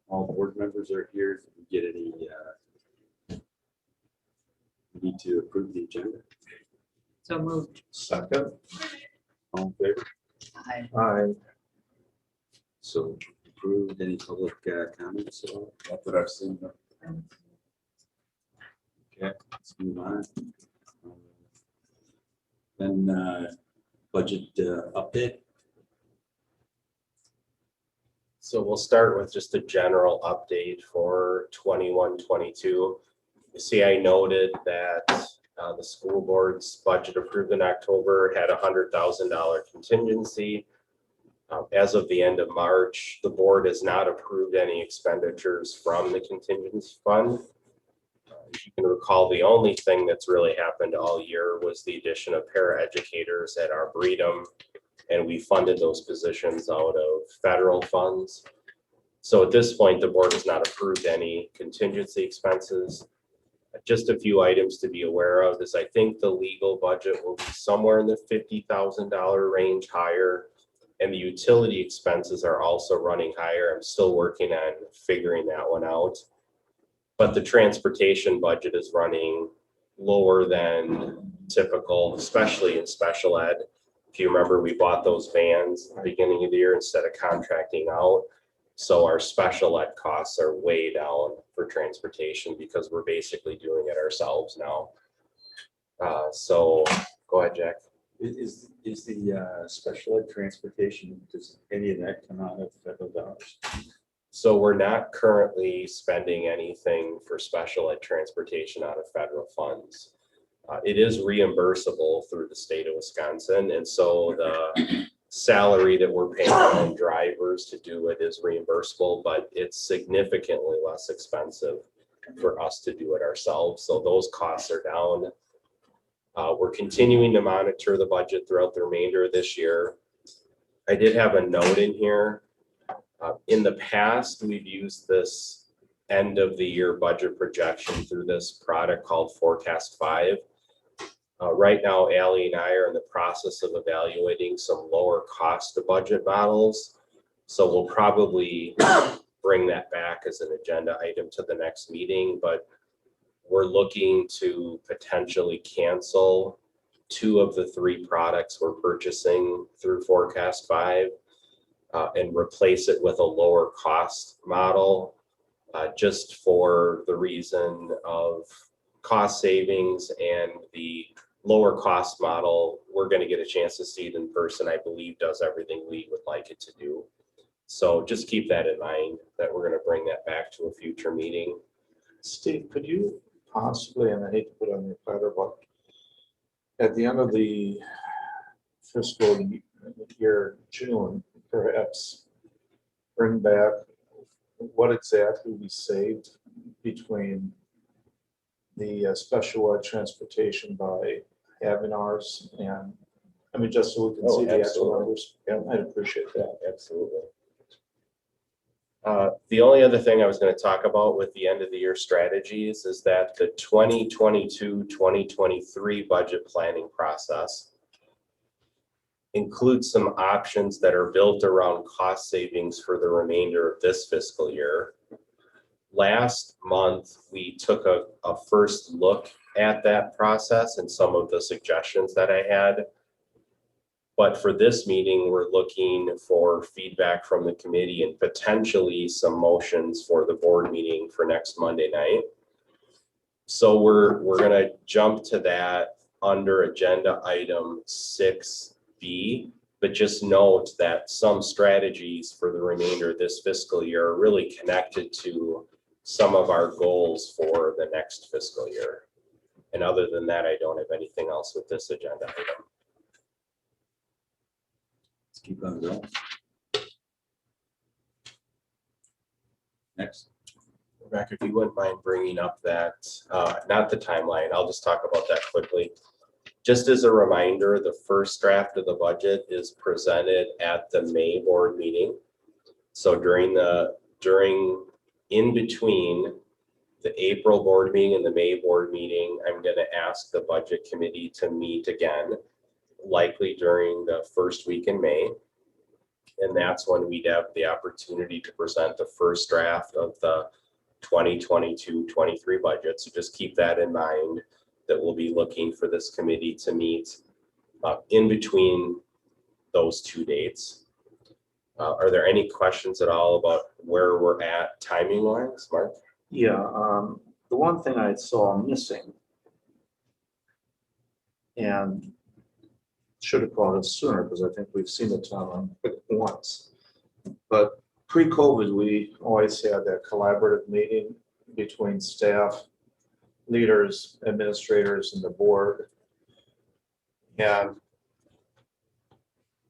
All board members are here. If we get any, we need to approve the agenda. So moved. Second. All in favor? Aye. Aye. So approved. Any public comments at all? Not that I've seen. Okay, let's move on. Then budget update. So we'll start with just a general update for 21-22. You see, I noted that the school board's budget approved in October had a $100,000 contingency. As of the end of March, the board has not approved any expenditures from the contingency fund. As you can recall, the only thing that's really happened all year was the addition of paraeducators at Arboretum, and we funded those positions out of federal funds. So at this point, the board has not approved any contingency expenses. Just a few items to be aware of is I think the legal budget will be somewhere in the $50,000 range higher, and the utility expenses are also running higher. I'm still working on figuring that one out. But the transportation budget is running lower than typical, especially in special ed. If you remember, we bought those vans at the beginning of the year instead of contracting out. So our special ed costs are way down for transportation because we're basically doing it ourselves now. So go ahead, Jack. Is the special ed transportation, does any of that come out of federal dollars? So we're not currently spending anything for special ed transportation out of federal funds. It is reimbursable through the state of Wisconsin. And so the salary that we're paying our own drivers to do it is reimbursable, but it's significantly less expensive for us to do it ourselves. So those costs are down. We're continuing to monitor the budget throughout the remainder of this year. I did have a note in here. In the past, we've used this end of the year budget projection through this product called Forecast 5. Right now, Allie and I are in the process of evaluating some lower cost to budget models. So we'll probably bring that back as an agenda item to the next meeting, but we're looking to potentially cancel 2 of the 3 products we're purchasing through Forecast 5. And replace it with a lower cost model, just for the reason of cost savings, and the lower cost model, we're going to get a chance to see it in person. I believe does everything we would like it to do. So just keep that in mind that we're going to bring that back to a future meeting. Steve, could you possibly, and I hate to put on your platter, but at the end of the fiscal year, June, perhaps bring back what exactly we saved between the special ed transportation by having ours, and I mean, just so we can see the actual numbers. Yeah, I'd appreciate that. Absolutely. The only other thing I was going to talk about with the end of the year strategies is that the 2022-2023 budget planning process includes some options that are built around cost savings for the remainder of this fiscal year. Last month, we took a first look at that process and some of the suggestions that I had. But for this meeting, we're looking for feedback from the committee and potentially some motions for the board meeting for next Monday night. So we're going to jump to that under agenda item 6B, but just note that some strategies for the remainder of this fiscal year are really connected to some of our goals for the next fiscal year. And other than that, I don't have anything else with this agenda item. Let's keep on going. Next. Rebecca, if you wouldn't mind bringing up that, not the timeline, I'll just talk about that quickly. Just as a reminder, the first draft of the budget is presented at the May board meeting. So in between the April board meeting and the May board meeting, I'm going to ask the budget committee to meet again, likely during the first week in May. And that's when we'd have the opportunity to present the first draft of the 2022-23 budget. So just keep that in mind, that we'll be looking for this committee to meet in between those two dates. Are there any questions at all about where we're at timing wise, Mark? Yeah, the one thing I saw missing and should have caught us sooner, because I think we've seen it once. But pre-COVID, we always had that collaborative meeting between staff, leaders, administrators, and the board. And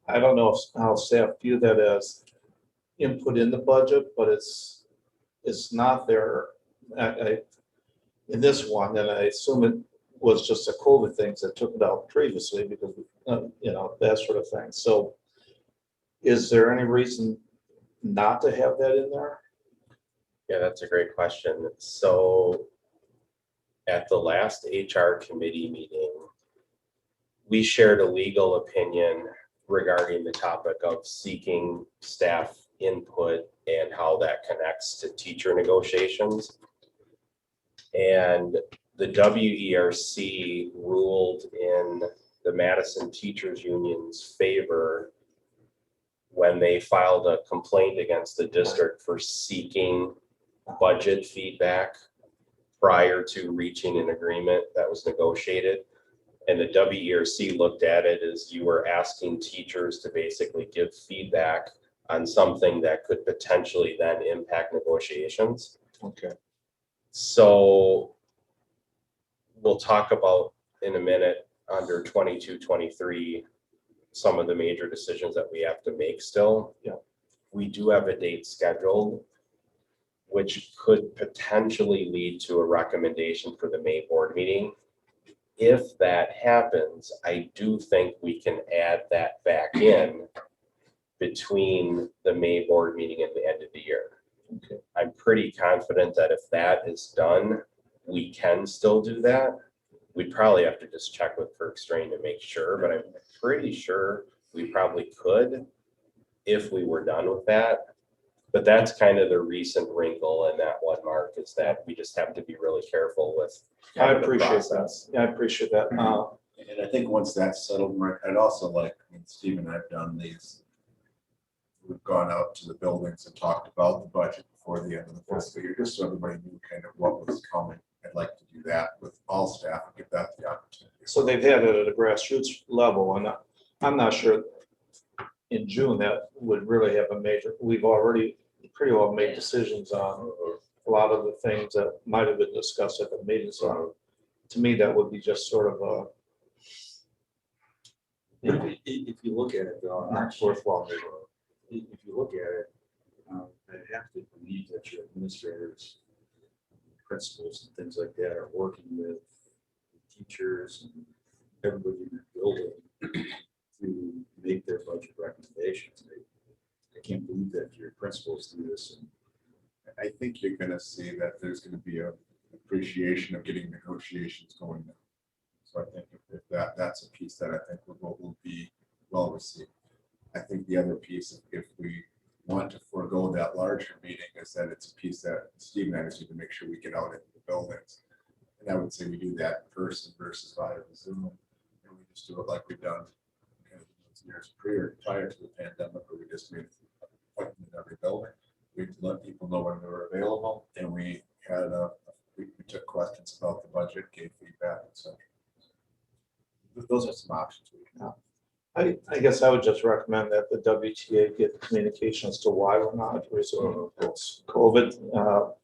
I don't know how staff view that as input in the budget, but it's not there. In this one, and I assume it was just a COVID things that took it out previously because, that sort of thing. So is there any reason not to have that in there? Yeah, that's a great question. So at the last HR committee meeting, we shared a legal opinion regarding the topic of seeking staff input and how that connects to teacher negotiations. And the WERC ruled in the Madison Teachers Union's favor when they filed a complaint against the district for seeking budget feedback prior to reaching an agreement that was negotiated. And the WERC looked at it as you were asking teachers to basically give feedback on something that could potentially then impact negotiations. Okay. So we'll talk about in a minute under 22-23 some of the major decisions that we have to make still. Yeah. We do have a date scheduled, which could potentially lead to a recommendation for the May board meeting. If that happens, I do think we can add that back in between the May board meeting and the end of the year. Okay. I'm pretty confident that if that is done, we can still do that. We'd probably have to just check with Kirk Strain to make sure, but I'm pretty sure we probably could if we were done with that. But that's kind of the recent wrinkle in that one, Mark, is that we just have to be really careful with. I appreciate that. Yeah, I appreciate that. And I think once that's settled, Mark, I'd also like, when Steve and I've done these, we've gone out to the buildings and talked about the budget before the end of the fiscal year, just so everybody knew kind of what was coming. I'd like to do that with all staff and give that the opportunity. So they've had it at a grassroots level, and I'm not sure in June that would really have a major, we've already pretty well made decisions on a lot of the things that might have been discussed at the meeting. So to me, that would be just sort of a If you look at it, though, not worthwhile. if you look at it, I have to believe that your administrators, principals and things like that are working with teachers and everybody in the building to make their budget recommendations. I can't believe that your principals do this. And I think you're gonna see that there's gonna be a appreciation of getting negotiations going now. So I think if that's a piece that I think will be well received. I think the other piece, if we want to forego that larger meeting, is that it's a piece that Steve and I just need to make sure we get out into the buildings. And I would say we do that in person versus via Zoom. And we just do it like we've done years prior to the pandemic, where we just made an appointment in every building. We let people know when they were available, and we had we took questions about the budget, gave feedback, etc. Those are some options we can have. I guess I would just recommend that the WTA get communication as to why we're not resuming COVID.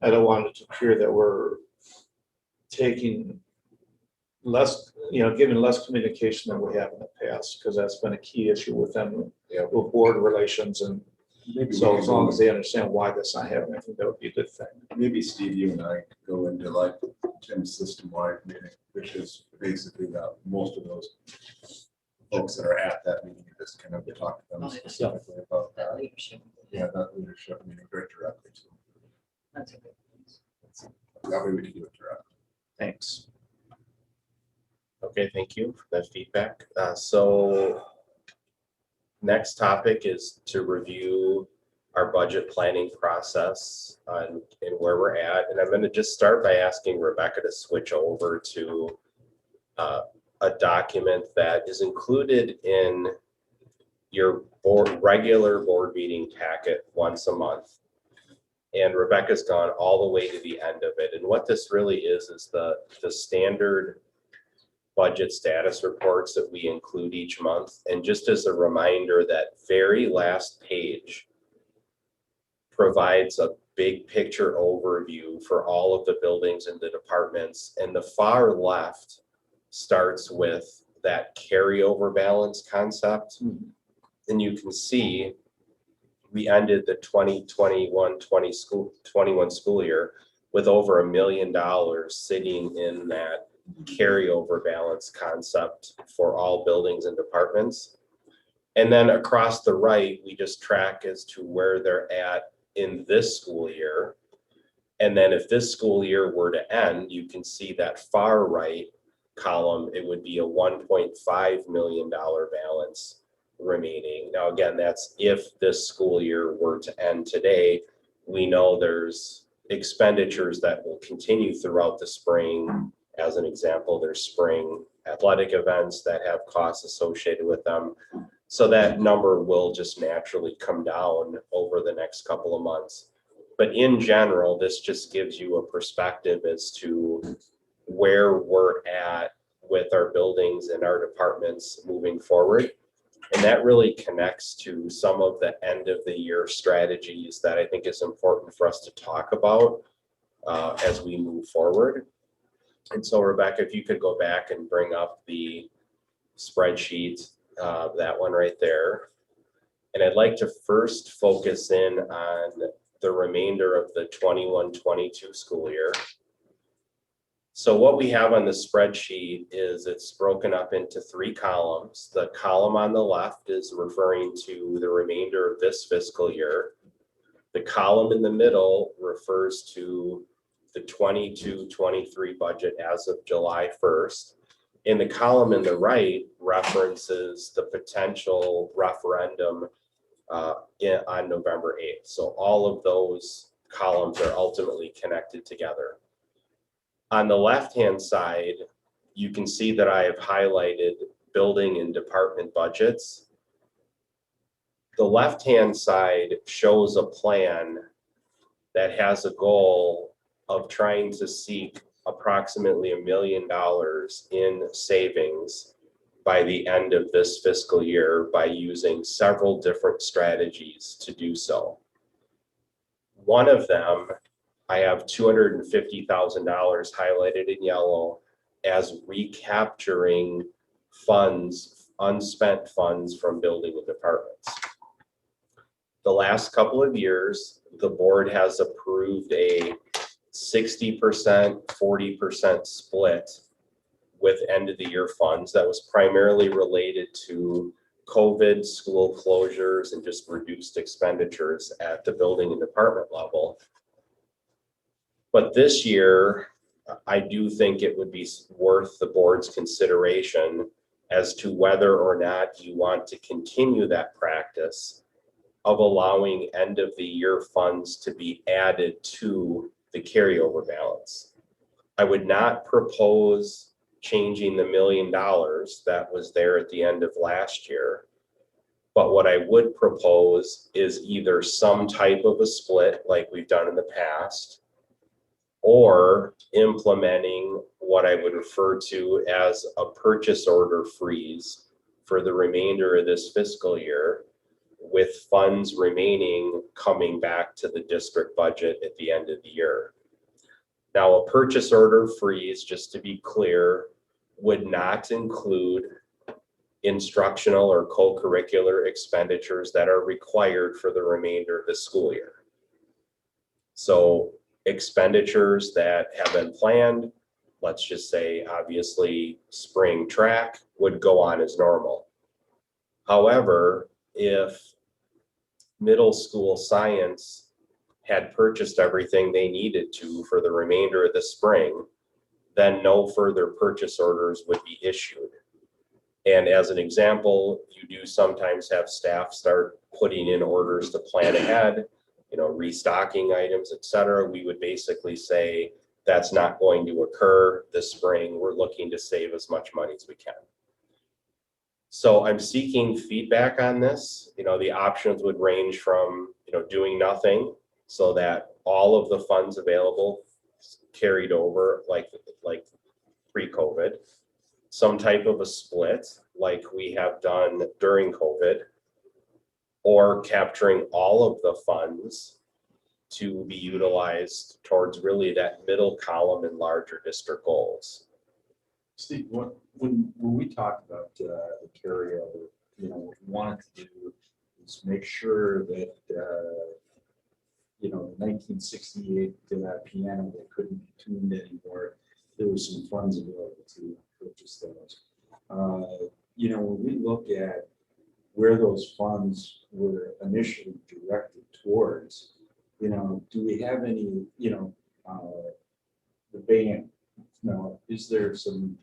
I don't want it to appear that we're taking less, giving less communication than we have in the past, because that's been a key issue with them, with board relations. And Maybe so as long as they understand why that's not happening, I think that would be a good thing. maybe Steve, you and I could go into like Tim's system-wide meeting, which is basically that most of those folks that are at that meeting, you just kind of talk to them specifically about That that. leadership. Yeah, that leadership meeting very directly to them. That's a good thing. That way we can do it directly. Thanks. Okay, thank you for that feedback. So Next topic is to review our budget planning process and where we're at. And I'm going to just start by asking Rebecca to switch over to a document that is included in your regular board meeting packet once a month. And Rebecca's gone all the way to the end of it. And what this really is the standard budget status reports that we include each month. And just as a reminder, that very last page provides a big picture overview for all of the buildings and the departments. And the far left starts with that carryover balance concept. And you can see we ended the 2021 school year with over $1 million sitting in that carryover balance concept for all buildings and departments. And then across the right, we just track as to where they're at in this school year. And then if this school year were to end, you can see that far right column, it would be a $1.5 million balance remaining. Now, again, that's if this school year were to end today. We know there's expenditures that will continue throughout the spring. As an example, there's spring athletic events that have costs associated with them. So that number will just naturally come down over the next couple of months. But in general, this just gives you a perspective as to where we're at with our buildings and our departments moving forward. And that really connects to some of the end of the year strategies that I think is important for us to talk about as we move forward. And so, Rebecca, if you could go back and bring up the spreadsheet, that one right there. And I'd like to first focus in on the remainder of the 21-22 school year. So what we have on the spreadsheet is it's broken up into 3 columns. The column on the left is referring to the remainder of this fiscal year. The column in the middle refers to the 22-23 budget as of July 1st. And the column in the right references the potential referendum on November 8th. So all of those columns are ultimately connected together. On the left-hand side, you can see that I have highlighted building and department budgets. The left-hand side shows a plan that has a goal of trying to seek approximately $1 million in savings by the end of this fiscal year by using several different strategies to do so. One of them, I have $250,000 highlighted in yellow as recapturing funds, unspent funds from building and departments. The last couple of years, the board has approved a 60%, 40% split with end of the year funds that was primarily related to COVID, school closures, and just reduced expenditures at the building and department level. But this year, I do think it would be worth the board's consideration as to whether or not you want to continue that practice of allowing end of the year funds to be added to the carryover balance. I would not propose changing the $1 million that was there at the end of last year. But what I would propose is either some type of a split like we've done in the past, or implementing what I would refer to as a purchase order freeze for the remainder of this fiscal year, with funds remaining coming back to the district budget at the end of the year. Now, a purchase order freeze, just to be clear, would not include instructional or co-curricular expenditures that are required for the remainder of the school year. So expenditures that have been planned, let's just say obviously spring track, would go on as normal. However, if middle school science had purchased everything they needed to for the remainder of the spring, then no further purchase orders would be issued. And as an example, you do sometimes have staff start putting in orders to plan ahead, restocking items, et cetera. We would basically say that's not going to occur this spring. We're looking to save as much money as we can. So I'm seeking feedback on this. The options would range from, doing nothing so that all of the funds available carried over like pre-COVID, some type of a split like we have done during COVID, or capturing all of the funds to be utilized towards really that middle column and larger district goals. Steve, when we talked about the carryover, what we wanted to do is make sure that, the 1968 piano that couldn't be tuned anymore, there was some funds available to purchase those. When we look at where those funds were initially directed towards, do we have any, the band? Is there some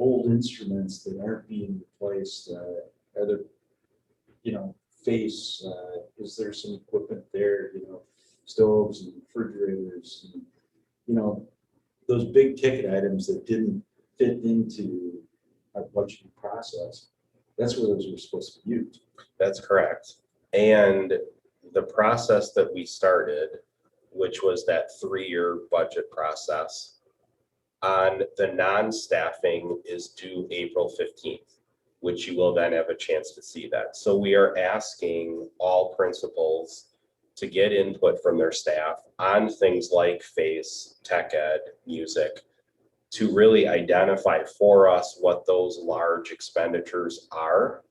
old instruments that aren't being replaced? Are there, face? Is there some equipment there? Stoves and refrigerators, and, those big ticket items that didn't fit into our budgeting process. That's where those were supposed to be used. That's correct. And the process that we started, which was that 3-year budget process, on the non-staffing is due April 15th, which you will then have a chance to see that. So we are asking all principals to get input from their staff on things like FACE, tech ed, music, to really identify for us what those large expenditures are.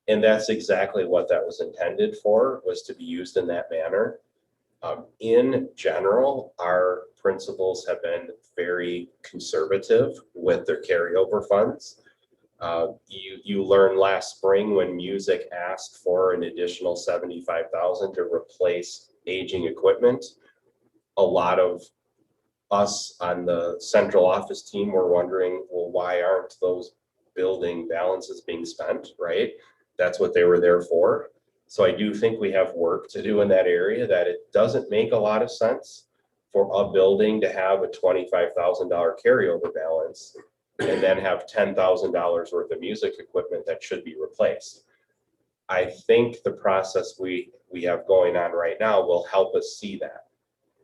And that's exactly what that was intended for, was to be used in that manner. In general, our principals have been very conservative with their carryover funds. You learned last spring when music asked for an additional $75,000 to replace aging equipment. A lot of us on the central office team were wondering, well, why aren't those building balances being spent, right? That's what they were there for. So I do think we have work to do in that area, that it doesn't make a lot of sense for a building to have a $25,000 carryover balance and then have $10,000 worth of music equipment that should be replaced. I think the process we have going on right now will help us see that,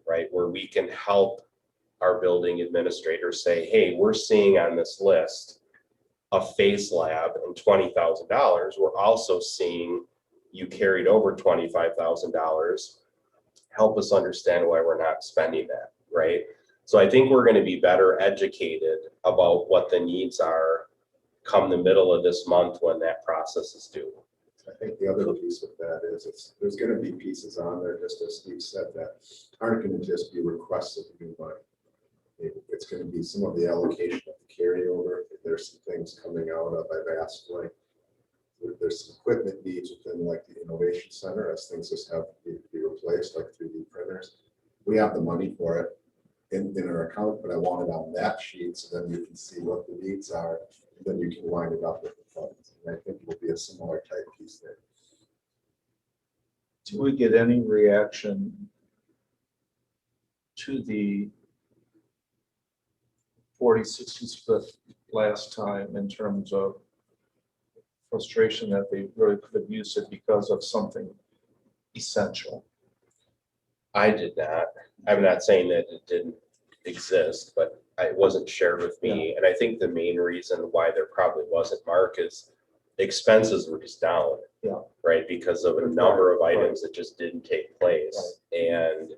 right? Where we can help our building administrators say, hey, we're seeing on this list a FACE lab and $20,000. We're also seeing you carried over $25,000. Help us understand why we're not spending that, right? So I think we're going to be better educated about what the needs are come the middle of this month when that process is due. I think the other piece with that is there's going to be pieces on there, just as Steve said, that aren't going to just be requests of new money. It's going to be some of the allocation of the carryover. There's some things coming out of, I've asked, like, there's some equipment needs within like the innovation center as things just have to be replaced, like 3D printers. We have the money for it in our account, but I want it on that sheet so then you can see what the needs are, and then you can line it up with the funds. And I think it will be a similar type piece there. Do we get any reaction to the 40-60 split last time in terms of frustration that they really could have used it because of something essential? I did not. I'm not saying that it didn't exist, but it wasn't shared with me. And I think the main reason why there probably wasn't, Mark, is expenses were just down. Yeah. Right, because of a number of items that just didn't take place. And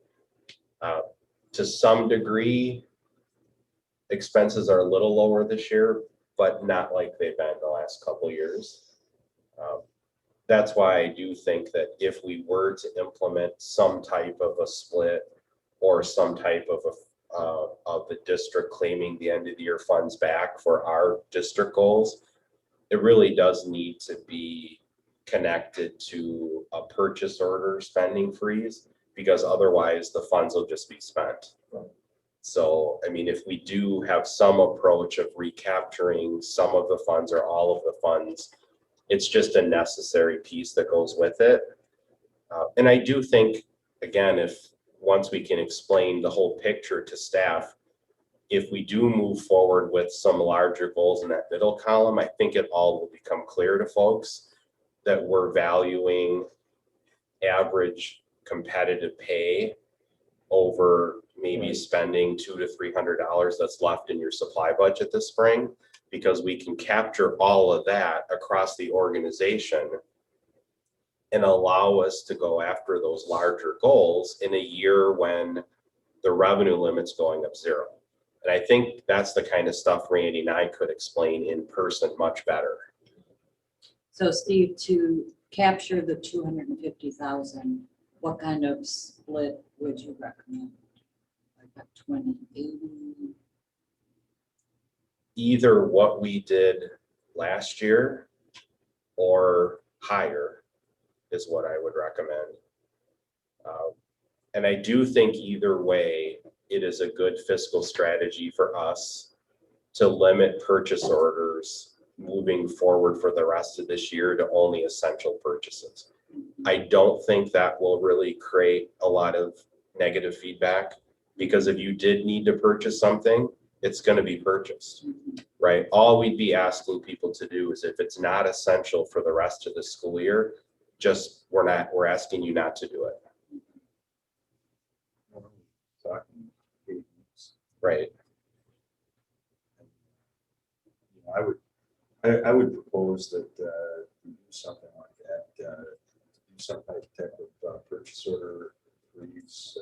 to some degree, expenses are a little lower this year, but not like they've been the last couple of years. That's why I do think that if we were to implement some type of a split or some type of the district claiming the end of the year funds back for our district goals, it really does need to be connected to a purchase order spending freeze, because otherwise the funds will just be spent. So, I mean, if we do have some approach of recapturing some of the funds or all of the funds, it's just a necessary piece that goes with it. And I do think, again, once we can explain the whole picture to staff, if we do move forward with some larger goals in that middle column, I think it all will become clear to folks that we're valuing average competitive pay over maybe spending $200 to $300 that's left in your supply budget this spring, because we can capture all of that across the organization and allow us to go after those larger goals in a year when the revenue limit's going up zero. And I think that's the kind of stuff Randy and I could explain in person much better. So Steve, to capture the 250,000, what kind of split would you recommend? Like a 20-80? Either what we did last year or higher is what I would recommend. And I do think either way, it is a good fiscal strategy for us to limit purchase orders moving forward for the rest of this year to only essential purchases. I don't think that will really create a lot of negative feedback, because if you did need to purchase something, it's going to be purchased, right? All we'd be asking people to do is, if it's not essential for the rest of the school year, we're asking you not to do it. Right. I would propose that we do something like that, do some type of purchase order for use,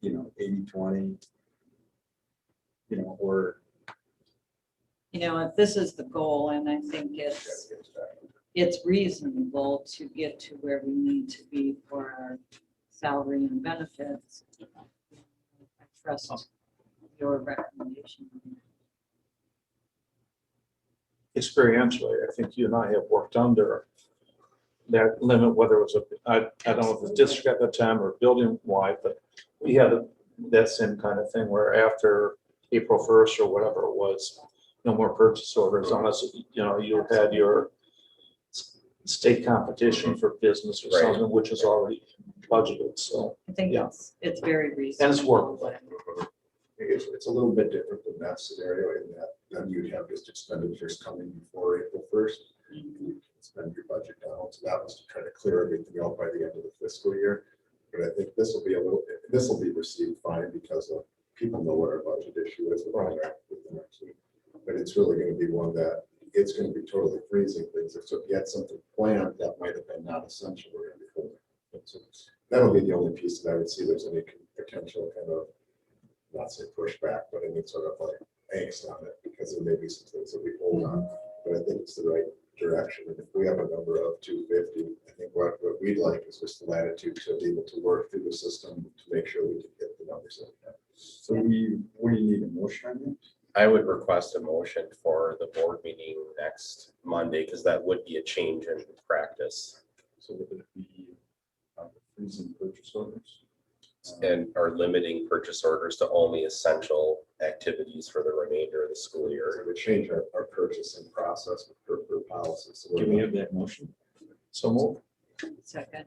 80-20, or. If this is the goal, and I think it's reasonable to get to where we need to be for our salary and benefits. I trust your recommendation. Experientially, I think you and I have worked under that limit, whether it was I don't know if it was district at the time or building wide, but we had that same kind of thing where after April 1st or whatever it was, no more purchase orders unless, you had your state competition for business or Right. something, which is already budgeted, so. I think Yeah. it's very reasonable. And it's workable. It's a little bit different than that scenario in that then you'd have just expenditures coming before April 1st. You can spend your budget down. So that was to try to clear everything out by the end of the fiscal year. But I think this will be received fine because of people know what our budget issue is with the next week. But it's really going to be one that it's going to be totally freezing things. So if you had something planned that might have been not essential, we're going to be holding. So that'll be the only piece that I would see there's any potential kind of, not say pushback, but any sort of like angst on it, because there may be some things that we hold on. But I think it's the right direction. And if we have a number of 250, I think what we'd like is just the latitude to be able to work through the system to make sure we can get the numbers that we have. So what do you need, a motion on that? I would request a motion for the board meeting next Monday, because that would be a change in practice. So would it be freezing purchase orders? And are limiting purchase orders to only essential activities for the remainder of the school So year. we change our purchasing process per policy. So Can we have that motion? So move. Second.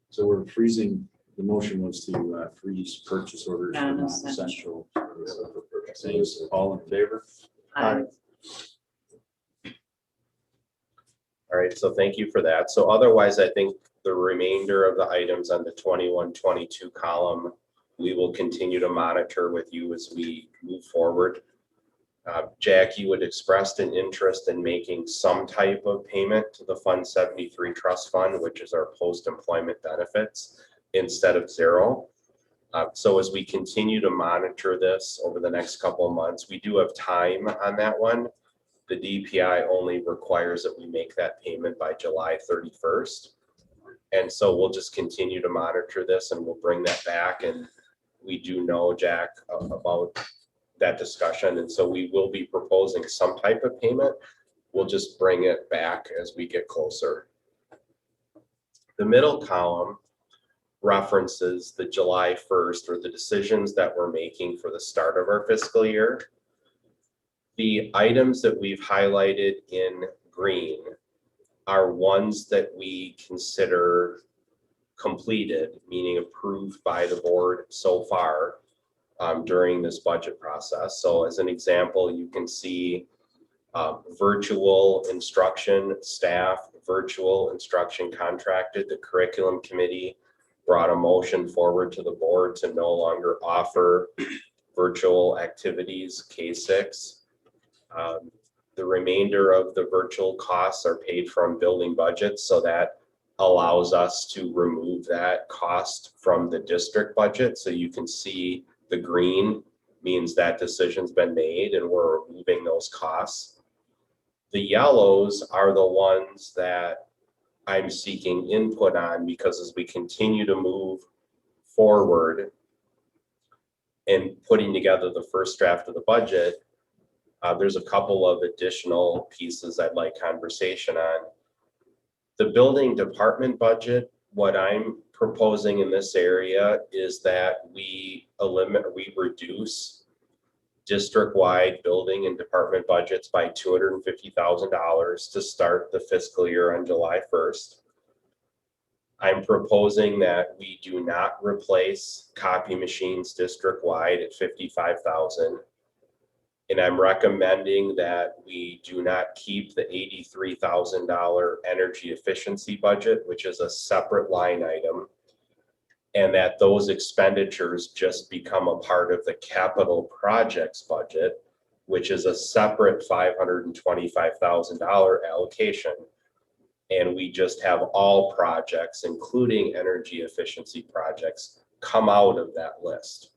So we're freezing, the motion was to freeze purchase orders for Non-essential. non-essential things. All in favor? Aye. All right, so thank you for that. So otherwise, I think the remainder of the items on the 21-22 column, we will continue to monitor with you as we move forward. Jack, you had expressed an interest in making some type of payment to the Fund 73 Trust Fund, which is our post-employment benefits, instead of zero. So as we continue to monitor this over the next couple of months, we do have time on that one. The DPI only requires that we make that payment by July 31st. And so we'll just continue to monitor this and we'll bring that back. And we do know, Jack, about that discussion. And so we will be proposing some type of payment. We'll just bring it back as we get closer. The middle column references the July 1st or the decisions that we're making for the start of our fiscal year. The items that we've highlighted in green are ones that we consider completed, meaning approved by the board so far during this budget process. So as an example, you can see virtual instruction staff, virtual instruction contracted. The curriculum committee brought a motion forward to the board to no longer offer virtual activities K-6. The remainder of the virtual costs are paid from building budgets, so that allows us to remove that cost from the district budget. So you can see the green means that decision's been made and we're removing those costs. The yellows are the ones that I'm seeking input on, because as we continue to move forward and putting together the first draft of the budget, there's a couple of additional pieces I'd like conversation on. The building department budget, what I'm proposing in this area is that we reduce district-wide building and department budgets by $250,000 to start the fiscal year on July 1st. I'm proposing that we do not replace copy machines district-wide at $55,000. And I'm recommending that we do not keep the $83,000 energy efficiency budget, which is a separate line item, and that those expenditures just become a part of the capital projects budget, which is a separate $525,000 allocation. And we just have all projects, including energy efficiency projects, come out of that list.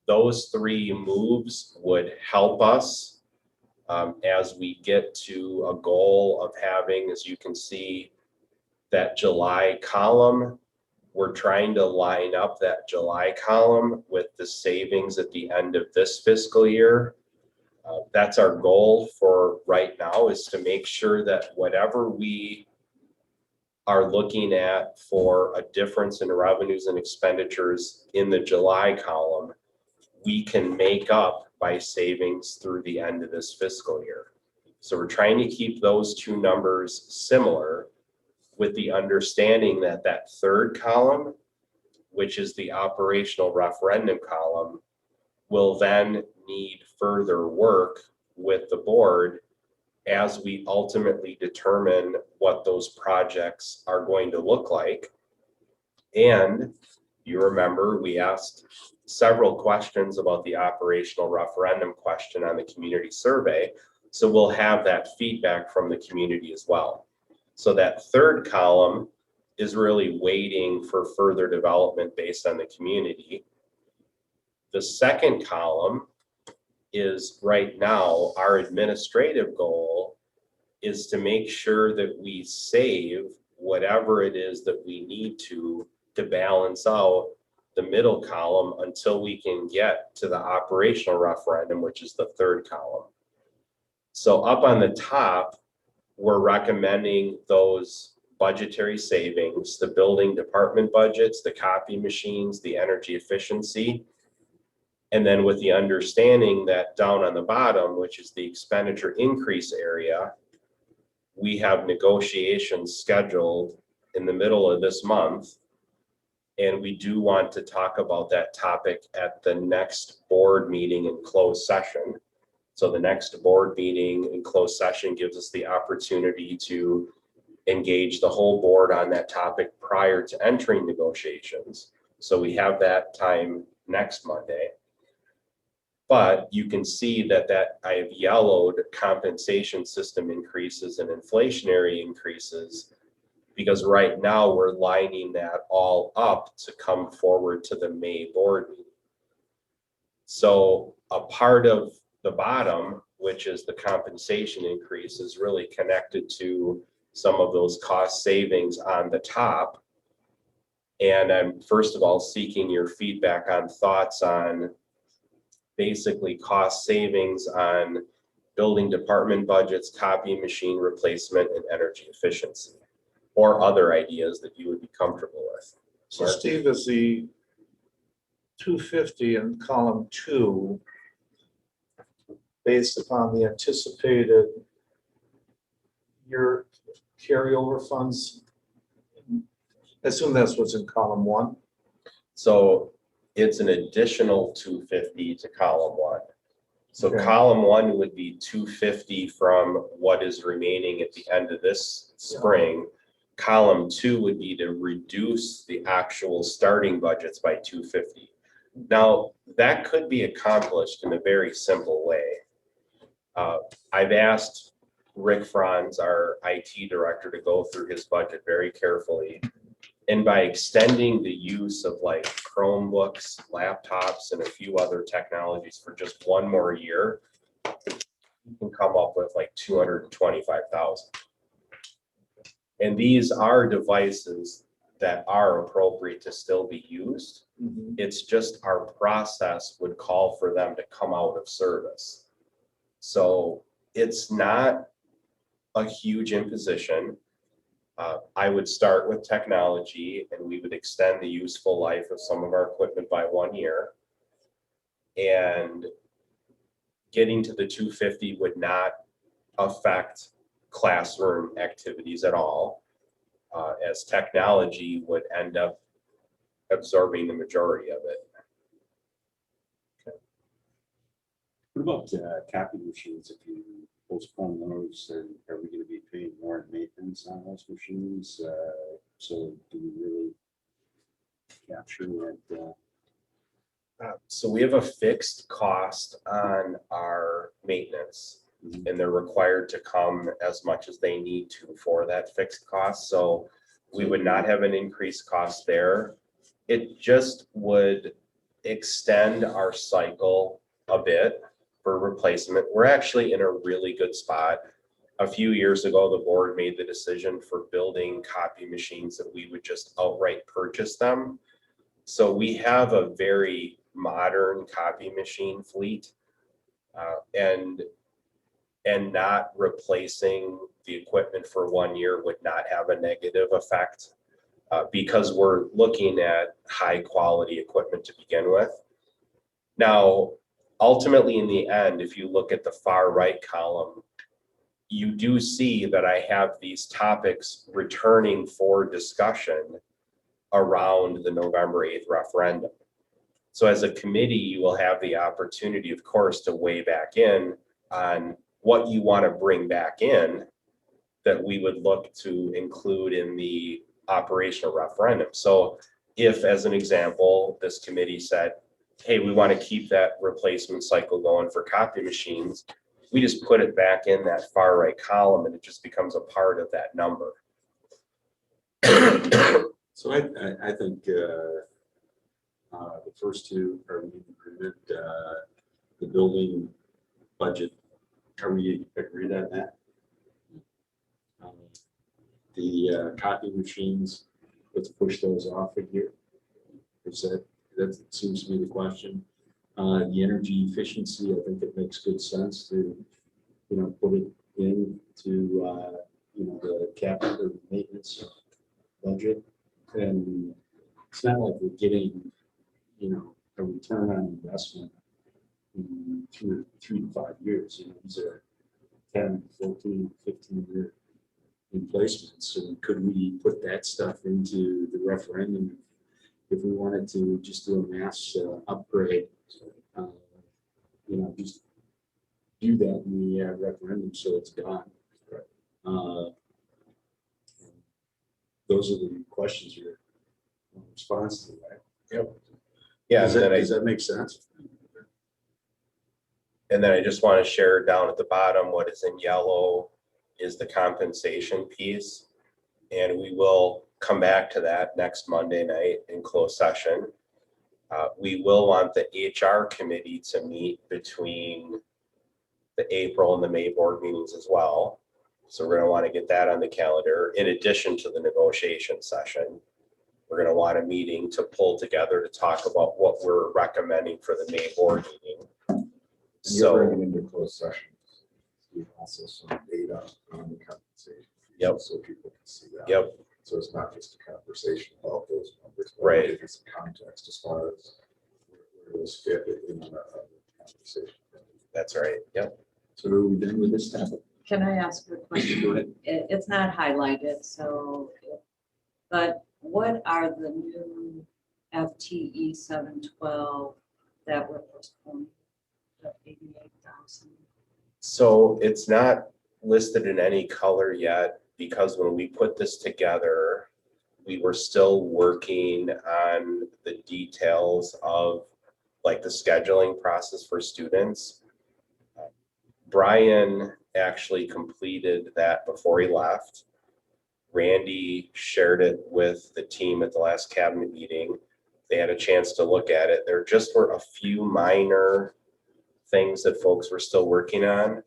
Those three moves would help us as we get to a goal of having, as you can see, that July column. We're trying to line up that July column with the savings at the end of this fiscal year. That's our goal for right now, is to make sure that whatever we are looking at for a difference in revenues and expenditures in the July column, we can make up by savings through the end of this fiscal year. So we're trying to keep those two numbers similar, with the understanding that that third column, which is the operational referendum column, will then need further work with the board as we ultimately determine what those projects are going to look like. And you remember we asked several questions about the operational referendum question on the community survey. So we'll have that feedback from the community as well. So that third column is really waiting for further development based on the community. The second column is right now, our administrative goal is to make sure that we save whatever it is that we need to balance out the middle column until we can get to the operational referendum, which is the third column. So up on the top, we're recommending those budgetary savings, the building department budgets, the copy machines, the energy efficiency. And then with the understanding that down on the bottom, which is the expenditure increase area, we have negotiations scheduled in the middle of this month. And we do want to talk about that topic at the next board meeting in closed session. So the next board meeting in closed session gives us the opportunity to engage the whole board on that topic prior to entering negotiations. So we have that time next Monday. But you can see that I have yellowed compensation system increases and inflationary increases, because right now we're lining that all up to come forward to the May board meeting. So a part of the bottom, which is the compensation increase, is really connected to some of those cost savings on the top. And I'm first of all seeking your feedback on thoughts on basically cost savings on building department budgets, copy machine replacement, and energy efficiency, or other ideas that you would be comfortable with. So Steve, is the 250 in column 2 based upon the anticipated year carryover funds? I assume that's what's in column 1. So it's an additional 250 to column 1. So Okay. column 1 would be 250 from what is remaining at the end of this spring. Column 2 would be to reduce the actual starting budgets by 250. Now, that could be accomplished in a very simple way. I've asked Rick Franz, our IT director, to go through his budget very carefully. And by extending the use of like Chromebooks, laptops, and a few other technologies for just one more year, you can come up with like 225,000. And these are devices that are appropriate to still be used. It's just our process would call for them to come out of service. So it's not a huge imposition. I would start with technology and we would extend the useful life of some of our equipment by 1 year. And getting to the 250 would not affect classroom activities at all, as technology would end up absorbing the majority of it. What about copy machines? If you postpone those, then are we going to be paying more in maintenance on those machines? So do we really capture that? So we have a fixed cost on our maintenance, and they're required to come as much as they need to for that fixed cost. So we would not have an increased cost there. It just would extend our cycle a bit for replacement. We're actually in a really good spot. A few years ago, the board made the decision for building copy machines that we would just outright purchase them. So we have a very modern copy machine fleet, and not replacing the equipment for 1 year would not have a negative effect, because we're looking at high quality equipment to begin with. Now, ultimately in the end, if you look at the far right column, you do see that I have these topics returning for discussion around the November 8th referendum. So as a committee, you will have the opportunity, of course, to weigh back in on what you want to bring back in that we would look to include in the operational referendum. So if, as an example, this committee said, hey, we want to keep that replacement cycle going for copy machines, we just put it back in that far right column and it just becomes a part of that number. So I think the first two are in agreement. The building budget, are we agreed on that? The copy machines, let's push those off a year. Is that seems to be the question. The energy efficiency, I think it makes good sense to, put it into, the capital maintenance budget. And it's not like we're getting, a return on investment in 3 to 5 years. These are 10, 14, 15-year replacements. So could we put that stuff into the referendum if we wanted to just do a mass upgrade? Just do that in the referendum so it's gone. Those are the questions you're response to, right? Yep. Yeah. Does that make sense? And then I just want to share down at the bottom, what is in yellow is the compensation piece. And we will come back to that next Monday night in closed session. We will want the HR committee to meet between the April and the May board meetings as well. So we're going to want to get that on the calendar in addition to the negotiation session. We're going to want a meeting to pull together to talk about what we're recommending for the May board meeting. You're bringing into closed session. You also some data on the compensation. Yep. So people can see that. Yep. So it's not just a conversation about those numbers. but Right. give you some context as far as where those fit in that conversation. That's right. Yep. So are we done with this topic? Can I ask a question? Go ahead. It's not highlighted, so, but what are the new FTE 712 that were postponed? The 88,000. So it's not listed in any color yet because when we put this together, we were still working on the details of like the scheduling process for students. Brian actually completed that before he left. Randy shared it with the team at the last cabinet meeting. They had a chance to look at it. There just were a few minor things that folks were still working on.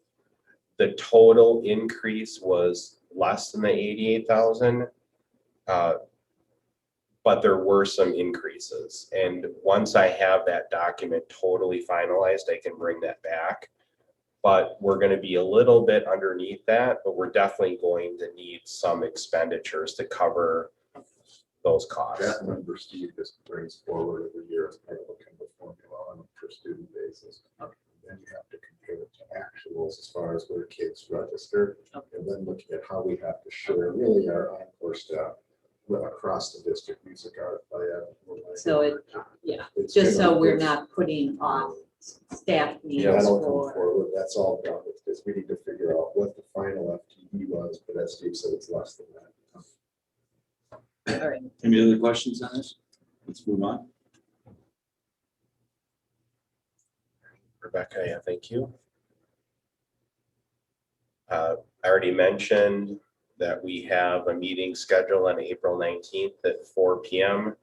The total increase was less than the 88,000. But there were some increases. And once I have that document totally finalized, I can bring that back. But we're going to be a little bit underneath that, but we're definitely going to need some expenditures to cover those costs. That number Steve just brings forward every year as part of a kind of formula on a per student basis. Then you have to compare it to actuals as far as where kids register. And then looking at how we have to share really our encore staff across the district, music art, So yeah, it's just gonna so be we're good. not putting off staff needs That'll come for, forward, that's all done, it's just we need to figure out what the final FTE was, but as Steve said, it's less than that. all right. Any other questions on this? Let's move on. Rebecca, yeah, thank you. I already mentioned that we have a meeting scheduled on April 19th at 4 p.m.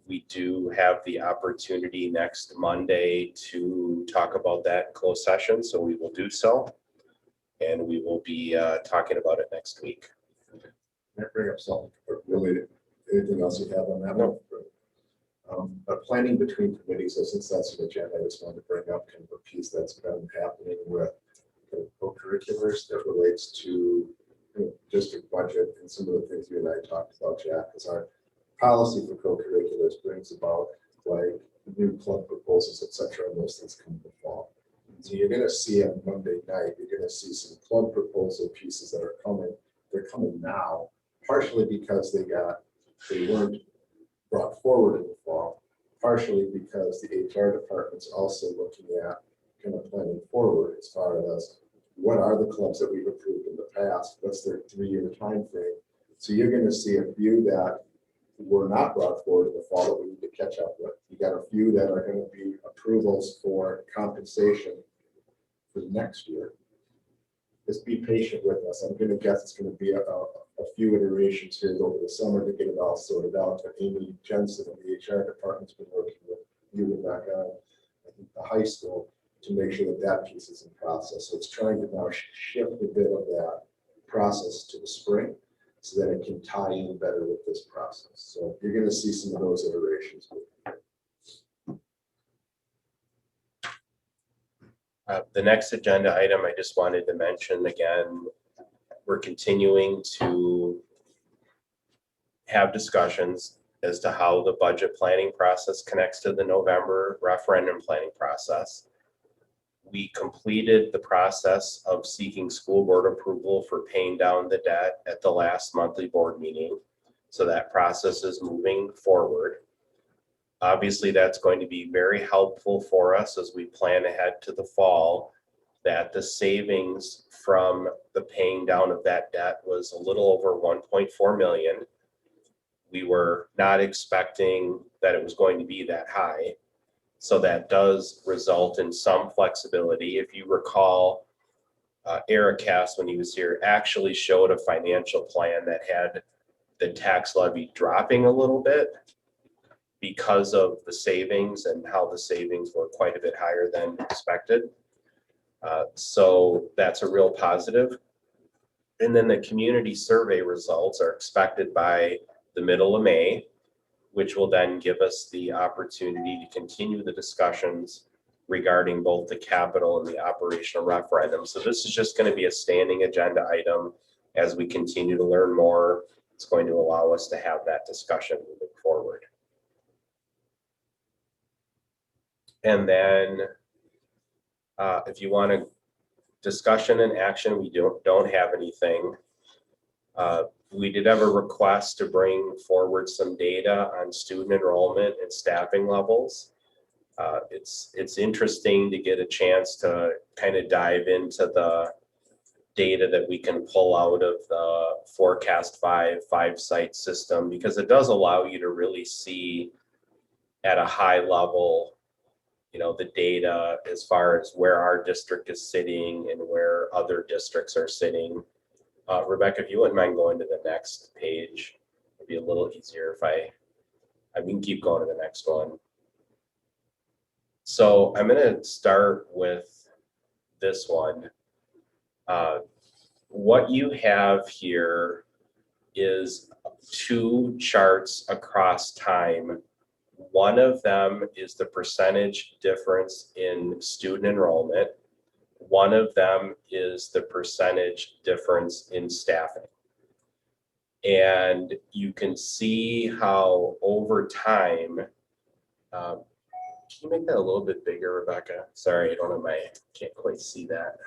We do have the opportunity next Monday to talk about that in closed session, so we will do so. And we will be talking about it next week. Can I bring up something related, anything else you have on that one? But planning between committees, so since that's an agenda, I just wanted to bring up kind of a piece that's been happening with kind of co-curriculars that relates to district budget and some of the things you and I talked about, Jack, is our policy for co-curriculars brings about like new club proposals, et cetera, and those things come in the fall. So you're gonna see on Monday night, you're gonna see some club proposal pieces that are coming. They're coming now, partially because they weren't brought forward in the fall, partially because the HR department's also looking at kind of planning forward as far as what are the clubs that we've approved in the past, what's their 3-year time frame. So you're going to see a few that were not brought forward in the fall that we need to catch up with. You got a few that are going to be approvals for compensation for next year. Just be patient with us. I'm going to guess it's going to be a few iterations here over the summer to get it all sorted out. But Amy Jensen and the HR department's been working with you and back on, I think, the high school to make sure that that piece is in process. So it's trying to now shift a bit of that process to the spring so that it can tie in better with this process. So you're going to see some of those iterations. The next agenda item I just wanted to mention again, we're continuing to have discussions as to how the budget planning process connects to the November referendum planning process. We completed the process of seeking school board approval for paying down the debt at the last monthly board meeting. So that process is moving forward. Obviously, that's going to be very helpful for us as we plan ahead to the fall, that the savings from the paying down of that debt was a little over 1.4 million. We were not expecting that it was going to be that high. So that does result in some flexibility. If you recall, Eric Cass, when he was here, actually showed a financial plan that had the tax levy dropping a little bit because of the savings and how the savings were quite a bit higher than expected. So that's a real positive. And then the community survey results are expected by the middle of May, which will then give us the opportunity to continue the discussions regarding both the capital and the operational referendum. So this is just going to be a standing agenda item as we continue to learn more. it's going to allow us to have that discussion moving forward. And then if you want a discussion and action, we don't have anything. We did have a request to bring forward some data on student enrollment and staffing levels. It's interesting to get a chance to kind of dive into the data that we can pull out of the Forecast 5 site system, because it does allow you to really see at a high level, you know, the data as far as where our district is sitting and where other districts are sitting. Rebecca, if you wouldn't mind going to the next page, it'd be a little easier if I can keep going to the next one. So I'm going to start with this one. What you have here is 2 charts across time. One of them is the percentage difference in student enrollment. One of them is the percentage difference in staffing. And you can see how over time, can you make that a little bit bigger, Rebecca? Sorry, I don't have can't quite see that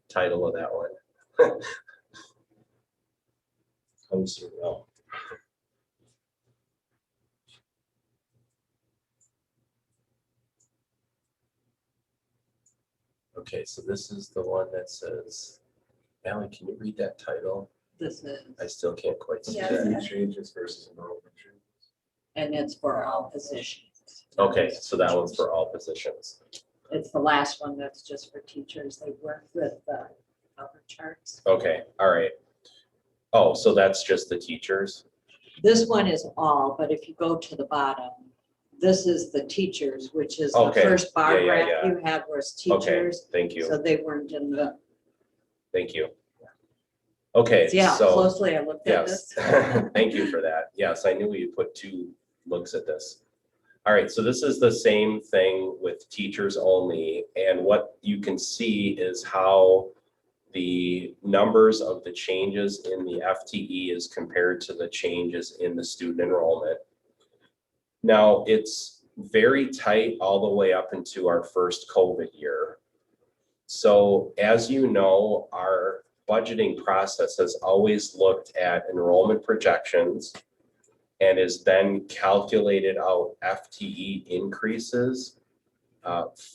title of that one. Closer, well. Okay, so this is the one that says, Alan, can you read that title? This is, I still can't quite see Student that. changes versus enrollment changes. and it's for all positions. Okay, so that one's for all positions. It's the last one that's just for teachers. They work with the cover charts. Okay, all right. Oh, so that's just the teachers? This one is all, but if you go to the bottom, this is the teachers, which is the Okay. first bar Yeah, yeah, graph yeah. you have was Okay, teachers. thank you, So they weren't in the, thank you. Okay, see how so, closely I looked at yes, this? thank you for that. Yes, I knew we put 2 looks at this. All right, so this is the same thing with teachers only, and what you can see is how the numbers of the changes in the FTE is compared to the changes in the student enrollment. Now, it's very tight all the way up into our first COVID year. So as you know, our budgeting process has always looked at enrollment projections and is then calculated out FTE increases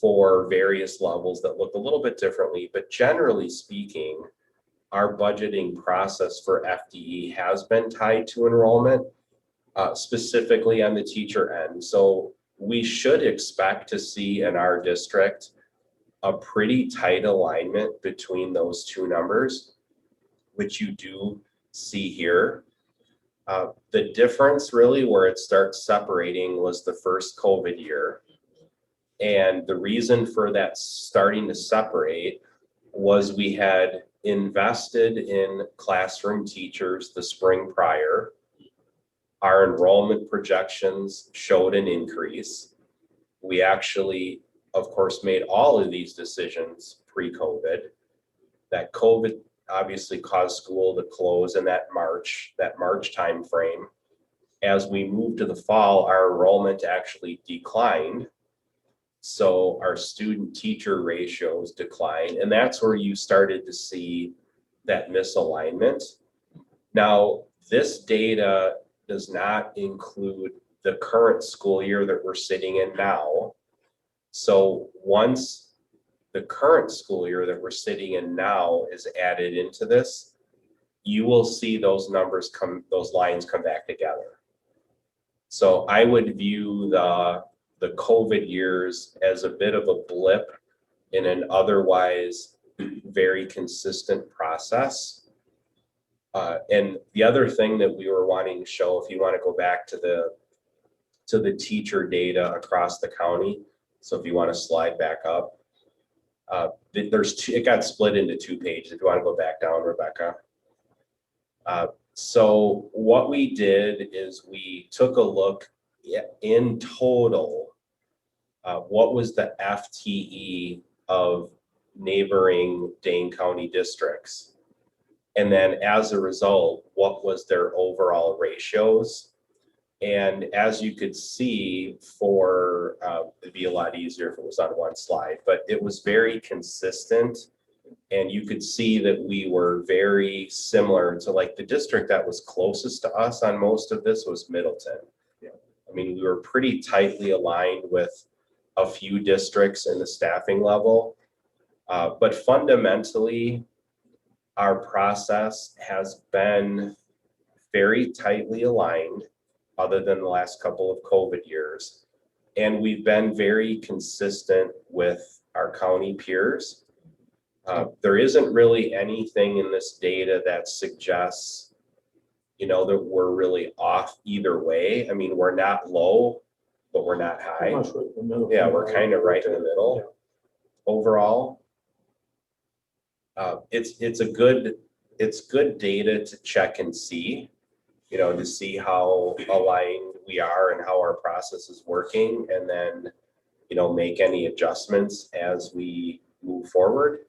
for various levels that look a little bit differently. But generally speaking, our budgeting process for FTE has been tied to enrollment, specifically on the teacher end. So we should expect to see in our district a pretty tight alignment between those 2 numbers, which you do see here. The difference really where it starts separating was the first COVID year. And the reason for that starting to separate was we had invested in classroom teachers the spring prior. Our enrollment projections showed an increase. We actually, of course, made all of these decisions pre-COVID. That COVID obviously caused school to close in that March timeframe. As we moved to the fall, our enrollment actually declined. So our student teacher ratios declined, and that's where you started to see that misalignment. Now, this data does not include the current school year that we're sitting in now. So once the current school year that we're sitting in now is added into this, you will see those numbers those lines come back together. So I would view the COVID years as a bit of a blip in an otherwise very consistent process. And the other thing that we were wanting to show, if you want to go back to the teacher data across the county. So if you want to slide back up, it got split into 2 pages. If you want to go back down, Rebecca. So what we did is we took a look in total, what was the FTE of neighboring Dane County districts. And then as a result, what was their overall ratios? And as you could see for, it'd be a lot easier if it was on one slide, but it was very consistent. And you could see that we were very similar to, like, the district that was closest to us on most of this was Middleton. I mean, we were pretty tightly aligned with a few districts in the staffing level. But fundamentally, our process has been very tightly aligned, other than the last couple of COVID years. And we've been very consistent with our county peers. There isn't really anything in this data that suggests, you know, that we're really off either way. I mean, we're not low, but we're not high. Pretty much right in the middle. Yeah, we're kind of right in the middle overall. It's good data to check and see, you know, to see how aligned we are and how our process is working, and then, you know, make any adjustments as we move forward.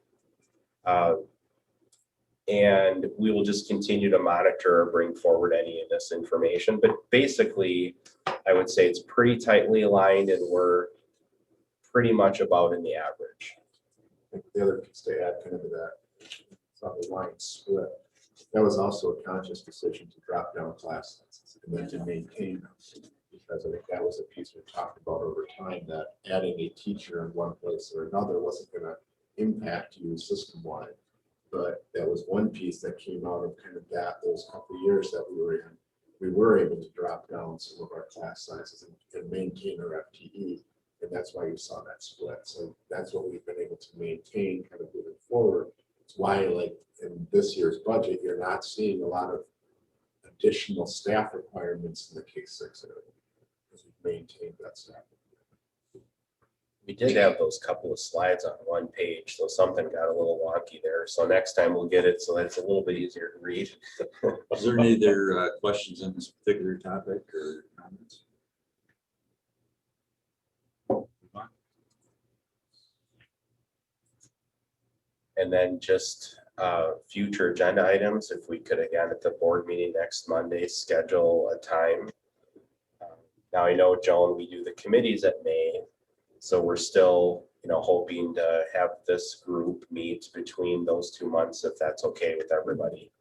And we will just continue to monitor or bring forward any of this information. But basically, I would say it's pretty tightly aligned, and we're pretty much about in the average. The other piece to add kind of to that, it's on the line split. That was also a conscious decision to drop down class sizes and then to maintain them. Because I think that was a piece we talked about over time, that adding a teacher in one place or another wasn't going to impact you system-wide. But that was one piece that came out of kind of that, those couple of years that we were in. We were able to drop down some of our class sizes and maintain our FTE. And that's why you saw that split. So that's what we've been able to maintain kind of moving forward. It's why, like, in this year's budget, you're not seeing a lot of additional staff requirements in the K-6 area, because we've maintained that staff. We did have those couple of slides on one page, so something got a little wonky there. So next time we'll get it so that it's a little bit easier to read. Is there any other questions on this particular topic or comments? And then just future agenda items, if we could, again, at the board meeting next Monday, schedule a time. Now I know, Joan, we do the committees at May, so we're still, you know, hoping to have this group meet between those 2 months, if that's okay with everybody.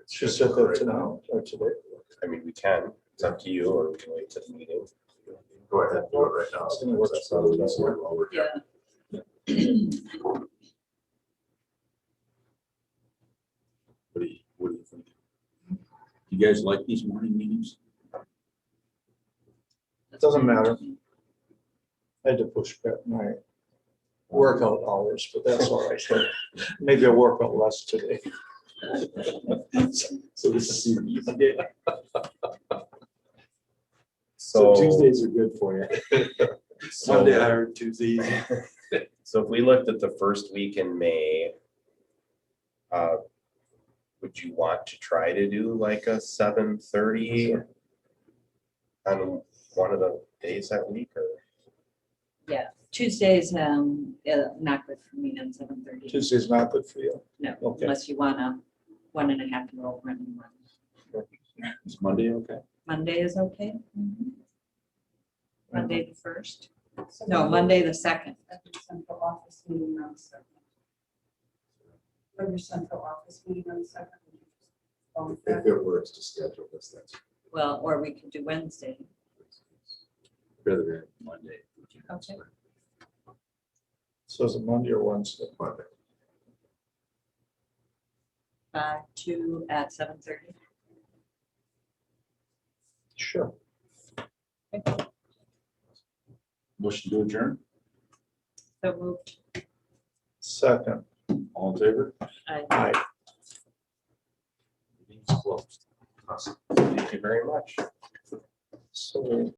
She said that tonight or today. I mean, we can, it's up to you, or we can wait to the meeting. Go ahead and do it right now. That's probably easier while we're here. What do you think? You guys like these morning meetings? It doesn't matter. I had to push back my workout hours, but that's all right. Maybe I'll work out less today. So this is serious. So Tuesdays are good for you. Sunday, I heard Tuesdays. So if we looked at the first week in May, would you want to try to do like a 7:30 on one of the days that week, or? Yeah, Tuesdays, not good for me on 7:30. Tuesday's not good for you. No, Okay. unless you want a 1.5-year-old running one. Is Monday okay? Monday is okay? Monday the 1st? No, Monday the 2nd. At the central office meeting on the 2nd. Or your central office meeting on the 2nd. If it works to schedule this, that's. Well, or we could do Wednesday. Rather than Monday. Okay. So is it Monday or Wednesday? Monday. 2 at 7:30. Sure. Motion to adjourn, So moved. Second. all in favor? Aye. Meeting's closed. Awesome. Thank you very much. So